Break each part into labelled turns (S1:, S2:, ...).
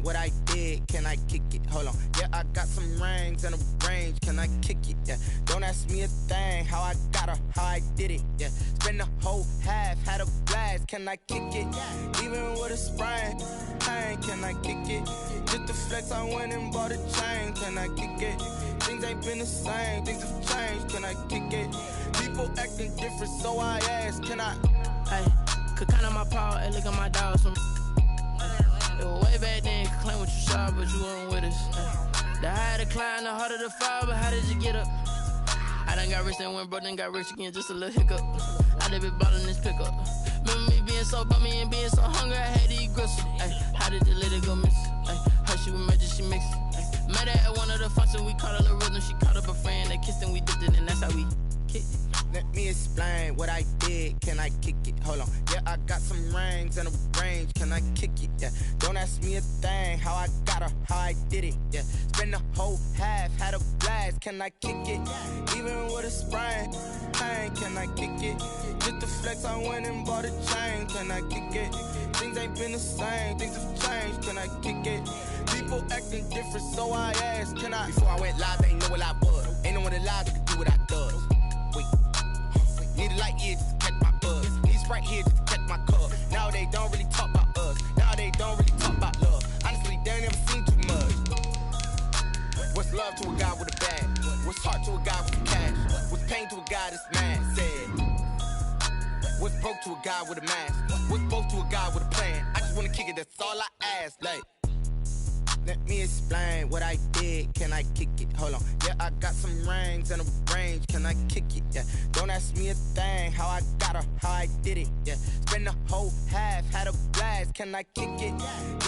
S1: explain what I did? Can I kick it? Hold on. Yeah, I got some rings and a range. Can I kick it? Yeah. Don't ask me a thing. How I got her, how I did it. Yeah. Spend the whole half, had a blast. Can I kick it? Even with a sprain, pain. Can I kick it? Just the flex, I went and bought a chain. Can I kick it? Things ain't been the same. Things have changed. Can I kick it? People acting different, so I ask. Can I?
S2: Hey, could count on my power. Hey, look at my dogs. It was way back then, could claim what you saw, but you weren't with us. The higher the climb, the harder the fall, but how did you get up? I done got rich and went broke, then got rich again, just a little hiccup. I done been ballin' this pickup. Remember me being so bummy and being so hungry, I had to eat gristle. Ay, how did you let it go miss? Ay, her she was magic, she mixed. Met her at one of the functions, we caught a little rhythm, she caught up a friend, they kissed and we dipped it, and that's how we kicked it.
S1: Let me explain what I did. Can I kick it? Hold on. Yeah, I got some rings and a range. Can I kick it? Yeah. Don't ask me a thing. How I got her, how I did it. Yeah. Spend the whole half, had a blast. Can I kick it? Even with a sprain, pain. Can I kick it? Just the flex, I went and bought a chain. Can I kick it? Things ain't been the same. Things have changed. Can I kick it? People acting different, so I asked. Can I? Before I went live, they ain't know what I was. Ain't no one alive that could do what I does. Wait. Need a light here just to catch my buzz. Need Sprite here just to catch my cup. Now they don't really talk about us. Now they don't really talk about love. Honestly, they ain't never seen too much. What's love to a guy with a bag? What's heart to a guy with cash? What's pain to a guy that's mad? Said. What's broke to a guy with a mask? What's both to a guy with a plan? I just wanna kick it, that's all I ask. Like, let me explain what I did. Can I kick it? Hold on. Yeah, I got some rings and a range. Can I kick it? Yeah. Don't ask me a thing. How I got her, how I did it. Yeah. Spend the whole half, had a blast. Can I kick it?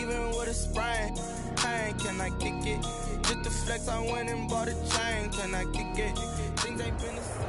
S1: Even with a sprain, pain. Can I kick it? Just the flex, I went and bought a chain. Can I kick it? Things ain't been the same.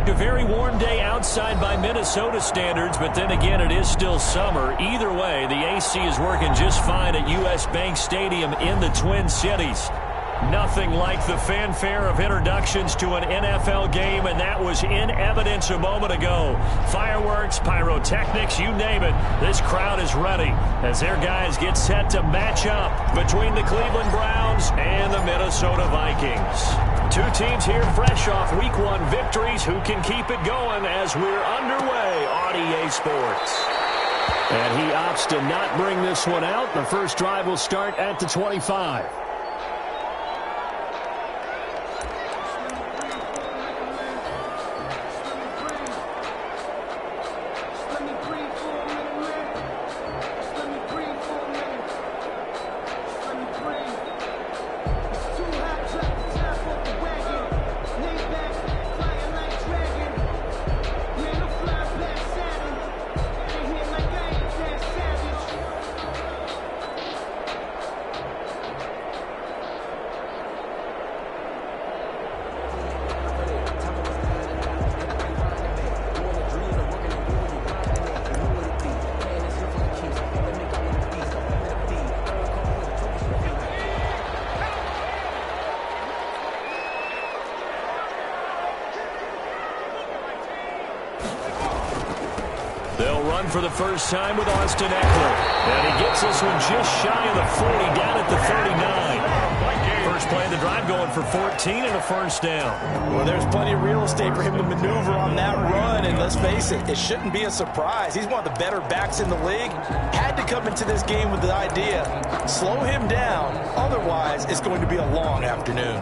S3: A very warm day outside by Minnesota standards, but then again, it is still summer. Either way, the AC is working just fine at US Bank Stadium in the Twin Cities. Nothing like the fanfare of introductions to an NFL game, and that was in evidence a moment ago. Fireworks, pyrotechnics, you name it. This crowd is ready as their guys get set to match up between the Cleveland Browns and the Minnesota Vikings. Two teams here fresh off Week 1 victories. Who can keep it going as we're underway on EA Sports? And he opts to not bring this one out. The first drive will start at the 25. They'll run for the first time with Austin Eckler. And he gets this one just shy of the 40, down at the 39. First play of the drive going for 14 and a first down.
S4: Well, there's plenty of real estate for him to maneuver on that run. And let's face it, it shouldn't be a surprise. He's one of the better backs in the league. Had to come into this game with the idea, slow him down. Otherwise, it's going to be a long afternoon.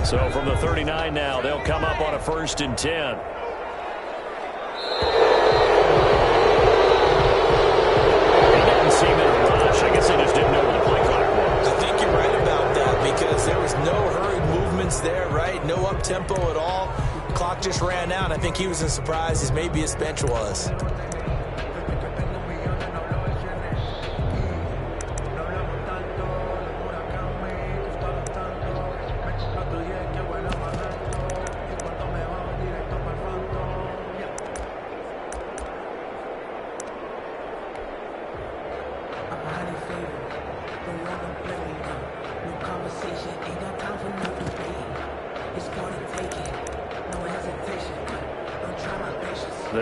S3: So from the 39 now, they'll come up on a 1st and 10. He didn't seem in a rush. I guess they just didn't know where the play clock was.
S4: I think you're right about that because there was no hurried movements there, right? No up-tempo at all. Clock just ran out. I think he was as surprised as maybe his bench was.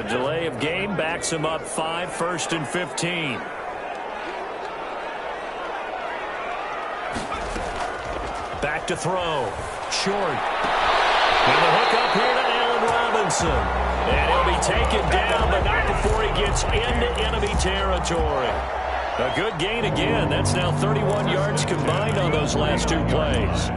S3: delay of game backs him up 5, 1st and 15. Back to throw. Short. And the hook up here to Allen Robinson. And he'll be taken down, but not before he gets into enemy territory. A good gain again. That's now 31 yards combined on those last 2 plays.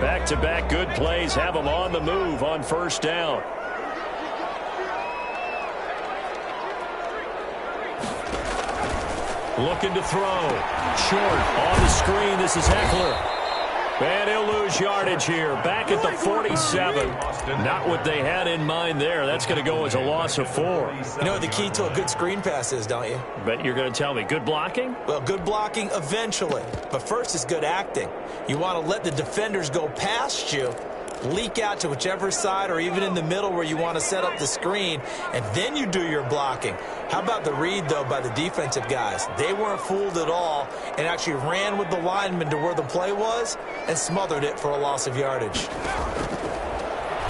S3: Back-to-back good plays have him on the move on 1st down. Looking to throw. Short on the screen. This is Eckler. And he'll lose yardage here. Back at the 47. Not what they had in mind there. That's going to go as a loss of 4.
S4: You know what the key to a good screen pass is, don't you?
S3: But you're going to tell me, good blocking?
S4: Well, good blocking eventually. But first is good acting. You want to let the defenders go past you, leak out to whichever side or even in the middle where you want to set up the screen, and then you do your blocking. How about the read, though, by the defensive guys? They weren't fooled at all and actually ran with the lineman to where the play was and smothered it for a loss of yardage.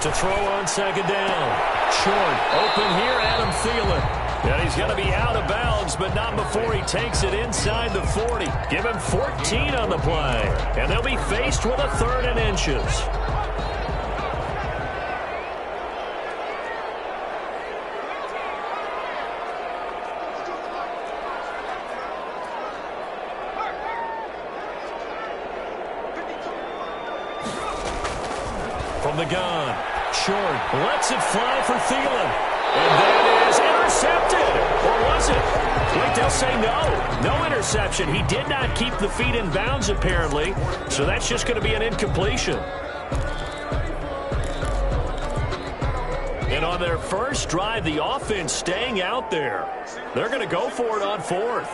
S3: To throw on 2nd down. Short. Open here, Adam Thielen. And he's going to be out of bounds, but not before he takes it inside the 40. Give him 14 on the play. And they'll be faced with a 3rd and inches. From the gun. Short. Lets it fly for Thielen. And that is intercepted. Or was it? Wait, they'll say no. No interception. He did not keep the feet in bounds, apparently. So that's just going to be an incompletion. And on their first drive, the offense staying out there. They're going to go for it on 4th.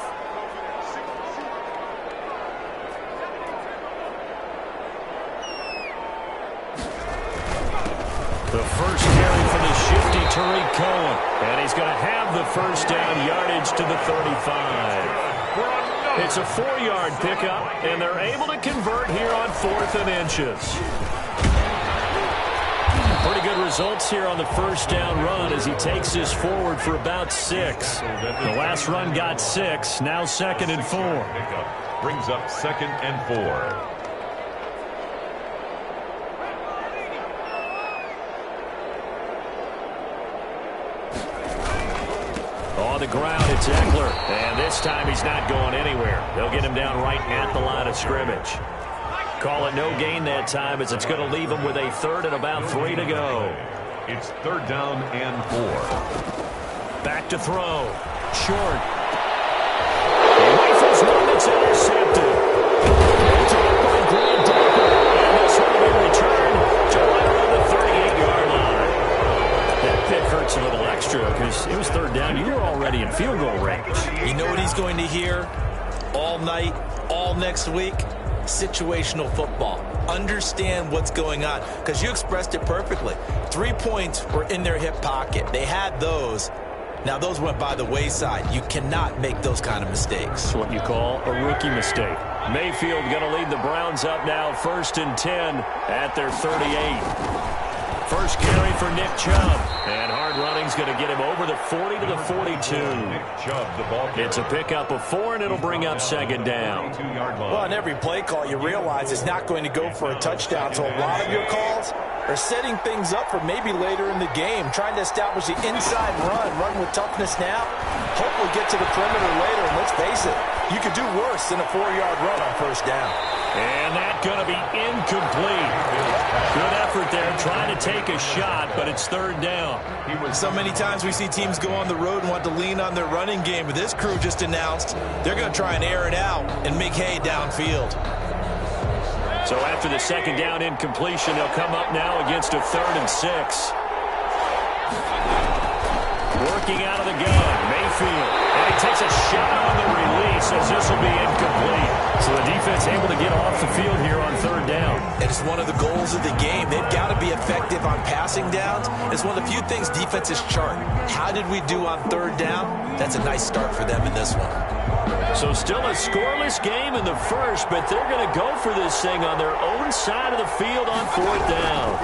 S3: The first carry for the shifty Tariq Cohen. And he's going to have the 1st down, yardage to the 35. It's a 4-yard pickup, and they're able to convert here on 4th and inches. Pretty good results here on the 1st down run as he takes this forward for about 6. The last run got 6, now 2nd and 4.
S5: Brings up 2nd and 4.
S3: On the ground, it's Eckler. And this time he's not going anywhere. They'll get him down right at the line of scrimmage. Call it no gain that time as it's going to leave him with a 3rd and about 3 to go.
S5: It's 3rd down and 4.
S3: Back to throw. Short. He rifles one that's intercepted. Picked up by Grant Decker. And this one will be returned to right around the 38-yard line. That pick hurts a little extra because it was 3rd down. You were already in field goal range.
S4: You know what he's going to hear all night, all next week? Situational football. Understand what's going on, because you expressed it perfectly. 3 points were in their hip pocket. They had those. Now those went by the wayside. You cannot make those kind of mistakes.
S3: That's what you call a rookie mistake. Mayfield going to lead the Browns up now 1st and 10 at their 38. First carry for Nick Chubb. And hard running's going to get him over the 40 to the 42. It's a pickup of 4, and it'll bring up 2nd down.
S4: Well, on every play call, you realize it's not going to go for a touchdown. So a lot of your calls are setting things up for maybe later in the game, trying to establish the inside run with toughness now. Hopefully get to the perimeter later. And let's face it, you could do worse than a 4-yard run on 1st down.
S3: And that's going to be incomplete. Good effort there, trying to take a shot, but it's 3rd down.
S4: So many times we see teams go on the road and want to lean on their running game, but this crew just announced they're going to try and air it out and make hay downfield.
S3: So after the 2nd down incompletion, they'll come up now against a 3rd and 6. Working out of the gun, Mayfield. And he takes a shot on the release as this will be incomplete. So the defense able to get off the field here on 3rd down.
S4: And it's one of the goals of the game. They've got to be effective on passing downs. It's one of the few things defenses chart. How did we do on 3rd down? That's a nice start for them in this one.
S3: So still a scoreless game in the first, but they're going to go for this thing on their own side of the field on 4th down.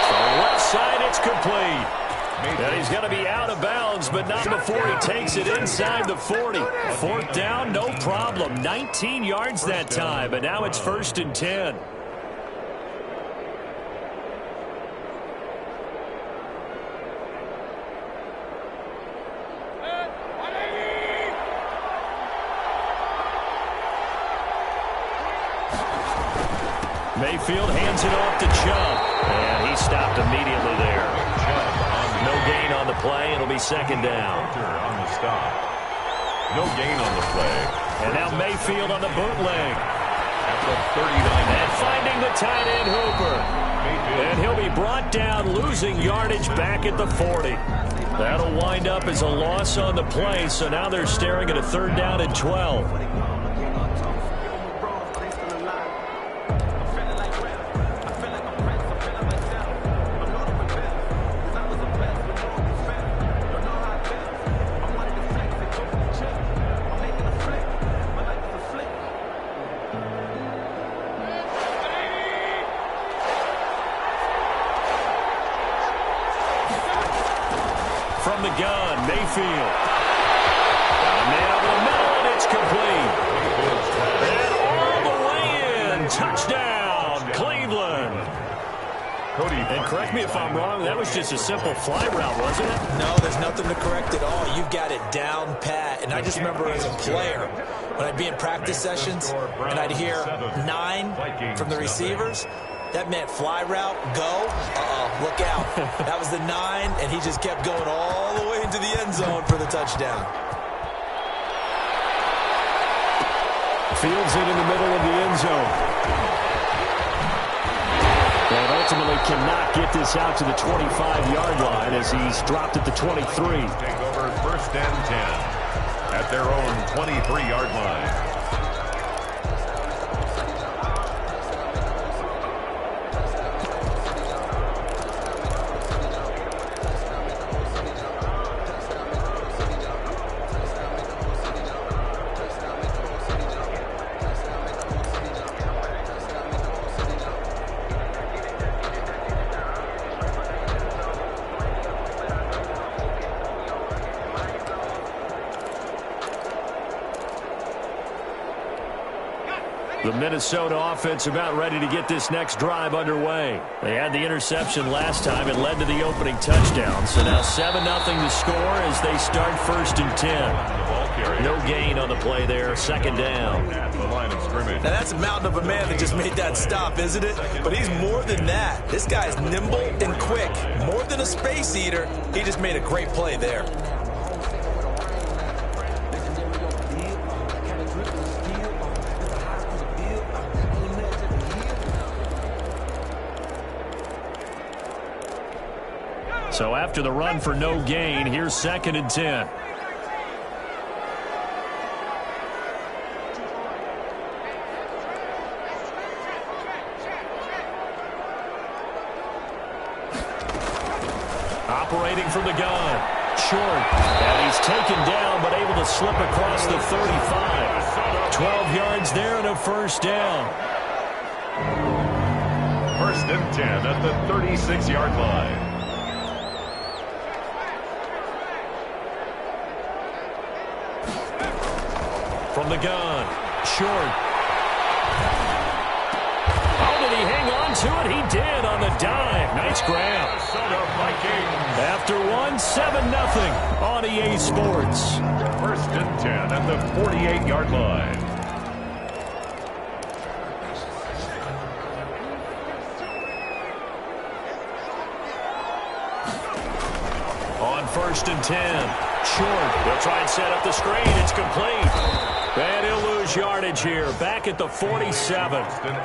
S3: So left side, it's complete. And he's going to be out of bounds, but not before he takes it inside the 40. 4th down, no problem. 19 yards that time, but now it's 1st and 10. Mayfield hands it off to Chubb, and he stopped immediately there. No gain on the play. It'll be 2nd down.
S5: On the stop. No gain on the play.
S3: And now Mayfield on the bootleg.
S5: At the 39.
S3: And finding the tight end Hooper. And he'll be brought down, losing yardage back at the 40. That'll wind up as a loss on the play, so now they're staring at a 3rd down and 12. From the gun, Mayfield. Got a man over the middle, and it's complete. And all the way in. Touchdown, Cleveland. And correct me if I'm wrong, that was just a simple fly route, wasn't it?
S4: No, there's nothing to correct at all. You've got it down pat. And I just remember as a player, when I'd be in practice sessions, and I'd hear 9 from the receivers, that meant fly route, go, look out. That was the 9, and he just kept going all the way into the end zone for the touchdown.
S3: Fields it in the middle of the end zone. And ultimately cannot get this out to the 25-yard line as he's dropped at the 23.
S5: Take over 1st and 10 at their own 23-yard line.
S3: The Minnesota offense about ready to get this next drive underway. They had the interception last time. It led to the opening touchdown. So now 7-0 to score as they start 1st and 10. No gain on the play there. 2nd down.
S5: The line of scrimmage.
S4: Now that's a mountain of a man that just made that stop, isn't it? But he's more than that. This guy's nimble and quick. More than a space eater. He just made a great play there.
S3: So after the run for no gain, here's 2nd and 10. Operating from the gun. Short. And he's taken down, but able to slip across the 35. 12 yards there and a 1st down.
S5: 1st and 10 at the 36-yard line.
S3: From the gun, short. Oh, did he hang on to it? He did on the dive. Nice grab. After one, 7-0 on EA Sports.
S5: 1st and 10 at the 48-yard line.
S3: On 1st and 10, short. They'll try and set up the screen. It's complete. And he'll lose yardage here. Back at the 47.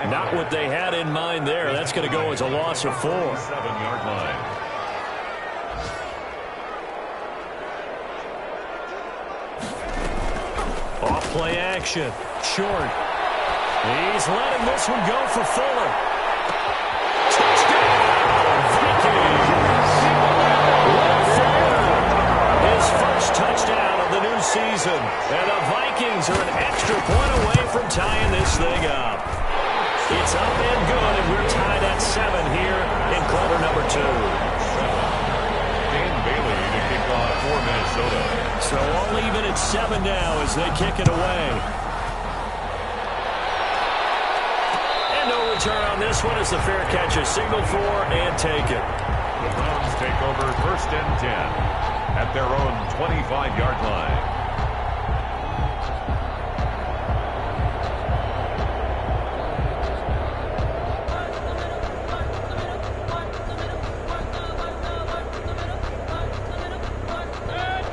S3: Not what they had in mind there. That's going to go as a loss of 4.
S5: 7-yard line.
S3: Off play action. Short. He's letting this one go for Fuller. Touchdown! Vikings! Fuller is season. And the Vikings are an extra point away from tying this thing up. It's up and good, and we're tied at 7 here in quarter number 2.
S5: Dan Bailey to kick off for Minnesota.
S3: So all even at 7 now as they kick it away. And no return on this one as the fair catch is signaled for and taken.
S5: The Browns take over 1st and 10 at their own 25-yard line.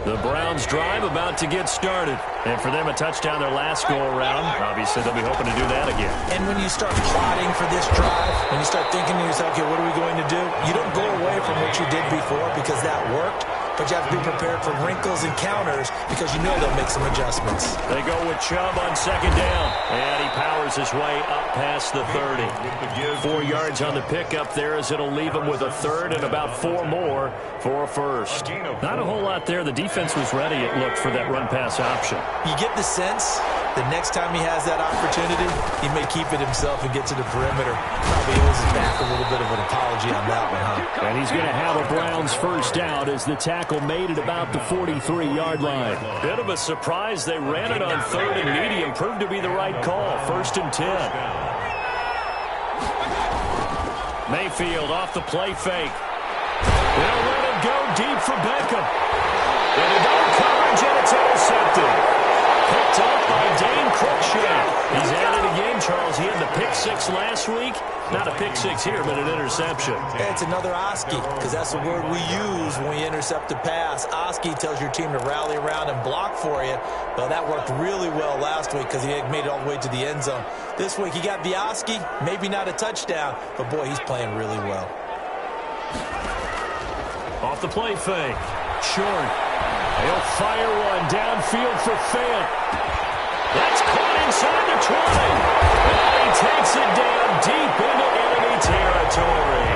S3: The Browns drive about to get started. And for them, a touchdown their last go-around. Obviously, they'll be hoping to do that again.
S4: And when you start plotting for this drive, when you start thinking to yourself, okay, what are we going to do? You don't go away from what you did before because that worked. But you have to be prepared for wrinkles and counters because you know they'll make some adjustments.
S3: They go with Chubb on 2nd down. And he powers his way up past the 30. 4 yards on the pickup there as it'll leave him with a 3rd and about 4 more for a 1st. Not a whole lot there. The defense was ready, it looked, for that run-pass option.
S4: You get the sense the next time he has that opportunity, he may keep it himself and get to the perimeter. Probably owes his back a little bit of an apology on that one, huh?
S3: And he's going to have a Browns 1st down as the tackle made it about the 43-yard line. Bit of a surprise. They ran it on 3rd and medium. Proved to be the right call. 1st and 10. Mayfield off the play fake. They'll let it go deep for Beckham. And a double coverage, and it's intercepted. Picked up by Dane Cruikshank. He's at it again, Charles. He had the pick 6 last week. Not a pick 6 here, but an interception.
S4: Yeah, it's another Oski, because that's the word we use when we intercept a pass. Oski tells your team to rally around and block for you. Well, that worked really well last week because he made it all the way to the end zone. This week, he got the Oski, maybe not a touchdown, but boy, he's playing really well.
S3: Off the play fake. Short. He'll fire one downfield for Fant. That's caught inside the 20. And he takes it down deep into enemy territory.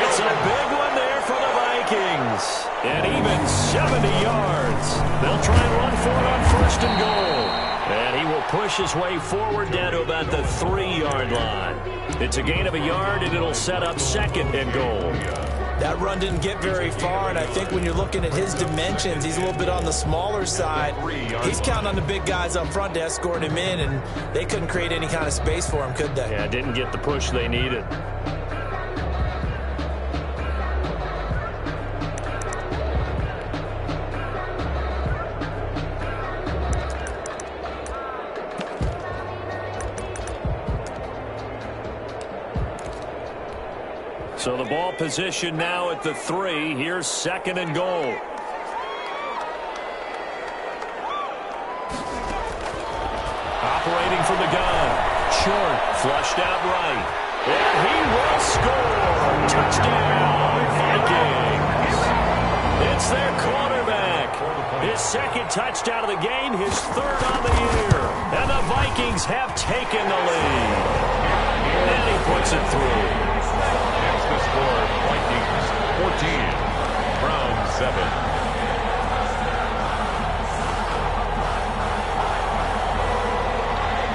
S3: It's a big one there for the Vikings. And even 70 yards. They'll try and run for it on 1st and goal. And he will push his way forward down to about the 3-yard line. It's a gain of a yard, and it'll set up 2nd and goal.
S4: That run didn't get very far, and I think when you're looking at his dimensions, he's a little bit on the smaller side. He's counting on the big guys up front to escort him in, and they couldn't create any kind of space for him, could they?
S3: Yeah, didn't get the push they needed. So the ball position now at the 3. Here's 2nd and goal. Operating from the gun. Short. Flushed out right. And he will score. Touchdown, Vikings. It's their quarterback. His 2nd touchdown of the game. His 3rd on the year. And the Vikings have taken the lead. And he puts it through.
S5: The score, Vikings 14, Browns 7.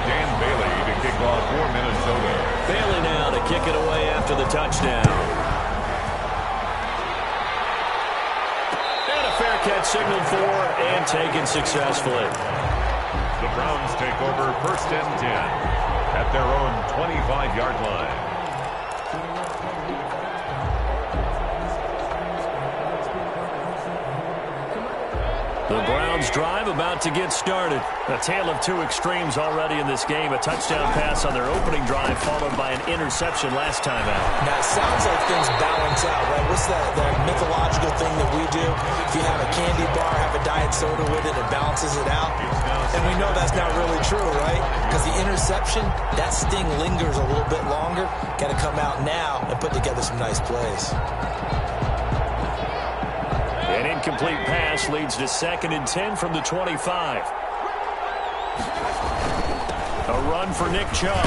S5: Dan Bailey to kick off for Minnesota.
S3: Bailey now to kick it away after the touchdown. And a fair catch signaled for and taken successfully.
S5: The Browns take over 1st and 10 at their own 25-yard line.
S3: The Browns drive about to get started. A tale of 2 extremes already in this game. A touchdown pass on their opening drive followed by an interception last time out.
S4: Now, it sounds like things balance out, right? What's that mythological thing that we do? If you have a candy bar, have a diet soda with it, it balances it out. And we know that's not really true, right? Because the interception, that sting lingers a little bit longer. Got to come out now and put together some nice plays.
S3: An incomplete pass leads to 2nd and 10 from the 25. A run for Nick Chubb.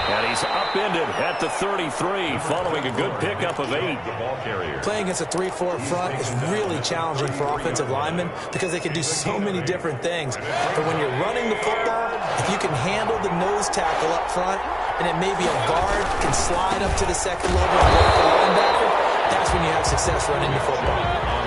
S3: And he's upended at the 33 following a good pickup of 8.
S4: Playing against a 3-4 front is really challenging for offensive linemen because they can do so many different things. But when you're running the football, if you can handle the nose tackle up front, and it may be a guard can slide up to the second level and work the linebacker, that's when you have success running the football.